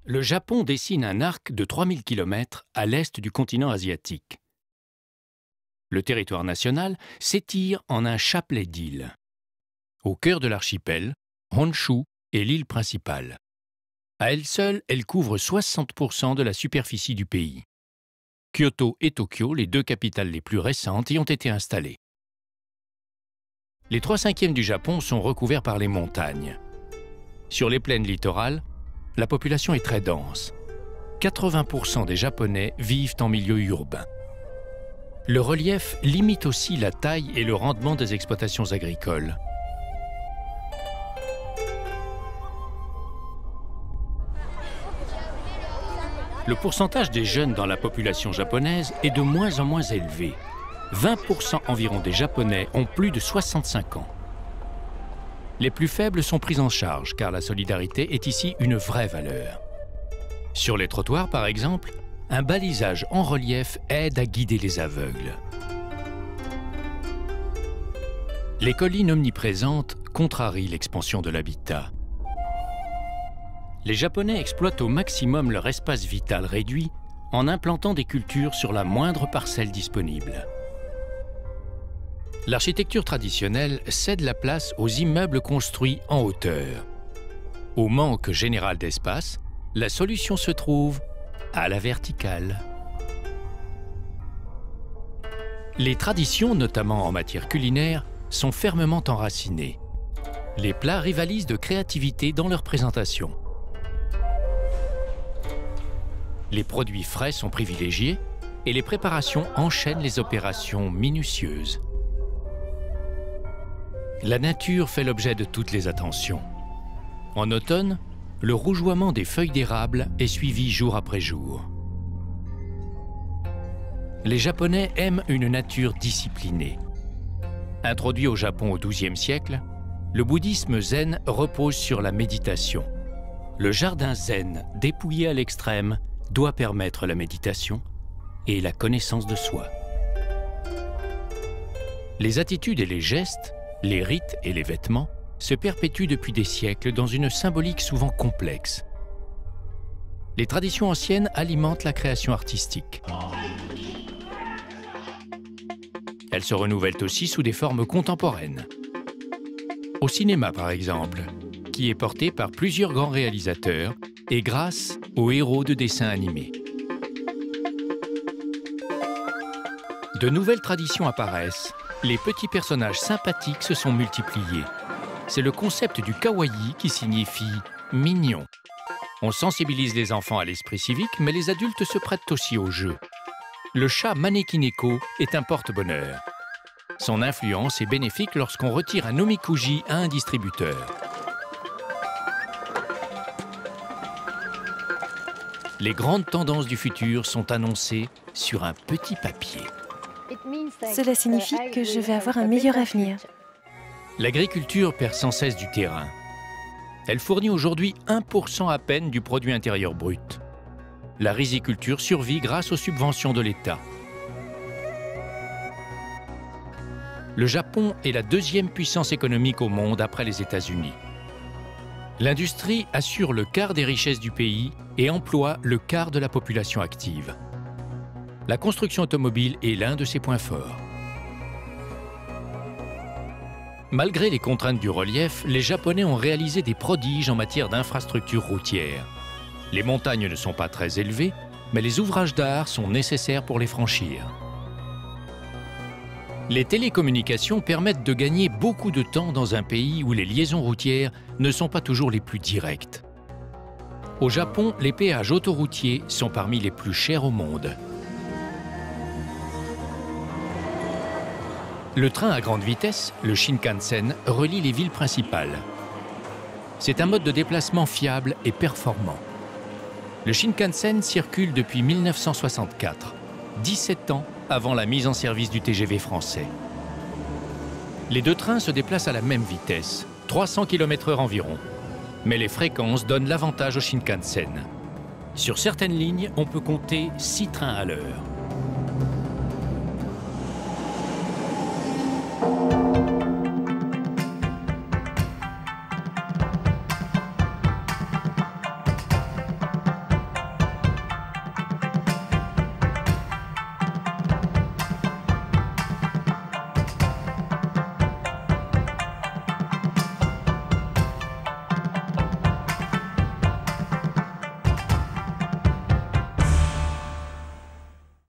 Le Japon dessine un arc de 3000 km à l'est du continent asiatique. Le territoire national s'étire en un chapelet d'îles. Au cœur de l'archipel, Honshu est l'île principale. À elle seule, elle couvre 60% de la superficie du pays. Kyoto et Tokyo, les deux capitales les plus récentes, y ont été installées. Les 3/5 du Japon sont recouverts par les montagnes. Sur les plaines littorales, la population est très dense. 80% des Japonais vivent en milieu urbain. Le relief limite aussi la taille et le rendement des exploitations agricoles. Le pourcentage des jeunes dans la population japonaise est de moins en moins élevé. 20% environ des Japonais ont plus de 65 ans. Les plus faibles sont pris en charge car la solidarité est ici une vraie valeur. Sur les trottoirs, par exemple, un balisage en relief aide à guider les aveugles. Les collines omniprésentes contrarient l'expansion de l'habitat. Les Japonais exploitent au maximum leur espace vital réduit en implantant des cultures sur la moindre parcelle disponible. L'architecture traditionnelle cède la place aux immeubles construits en hauteur. Au manque général d'espace, la solution se trouve à la verticale. Les traditions, notamment en matière culinaire, sont fermement enracinées. Les plats rivalisent de créativité dans leur présentation. Les produits frais sont privilégiés et les préparations enchaînent les opérations minutieuses. La nature fait l'objet de toutes les attentions. En automne, le rougeoiement des feuilles d'érable est suivi jour après jour. Les Japonais aiment une nature disciplinée. Introduit au Japon au XIIe siècle, le bouddhisme zen repose sur la méditation. Le jardin zen, dépouillé à l'extrême, doit permettre la méditation et la connaissance de soi. Les attitudes et les gestes, les rites et les vêtements se perpétuent depuis des siècles dans une symbolique souvent complexe. Les traditions anciennes alimentent la création artistique. Elles se renouvellent aussi sous des formes contemporaines. Au cinéma, par exemple, qui est porté par plusieurs grands réalisateurs et grâce aux héros de dessins animés. De nouvelles traditions apparaissent. Les petits personnages sympathiques se sont multipliés. C'est le concept du kawaii qui signifie « mignon ». On sensibilise les enfants à l'esprit civique, mais les adultes se prêtent aussi au jeu. Le chat Manekineko est un porte-bonheur. Son influence est bénéfique lorsqu'on retire un omikuji à un distributeur. Les grandes tendances du futur sont annoncées sur un petit papier. Cela signifie que je vais avoir un meilleur avenir. L'agriculture perd sans cesse du terrain. Elle fournit aujourd'hui 1% à peine du produit intérieur brut. La riziculture survit grâce aux subventions de l'État. Le Japon est la deuxième puissance économique au monde après les États-Unis. L'industrie assure le quart des richesses du pays et emploie le quart de la population active. La construction automobile est l'un de ses points forts. Malgré les contraintes du relief, les Japonais ont réalisé des prodiges en matière d'infrastructures routières. Les montagnes ne sont pas très élevées, mais les ouvrages d'art sont nécessaires pour les franchir. Les télécommunications permettent de gagner beaucoup de temps dans un pays où les liaisons routières ne sont pas toujours les plus directes. Au Japon, les péages autoroutiers sont parmi les plus chers au monde. Le train à grande vitesse, le Shinkansen, relie les villes principales. C'est un mode de déplacement fiable et performant. Le Shinkansen circule depuis 1964, 17 ans avant la mise en service du TGV français. Les deux trains se déplacent à la même vitesse, 300 km/h environ. Mais les fréquences donnent l'avantage au Shinkansen. Sur certaines lignes, on peut compter 6 trains à l'heure.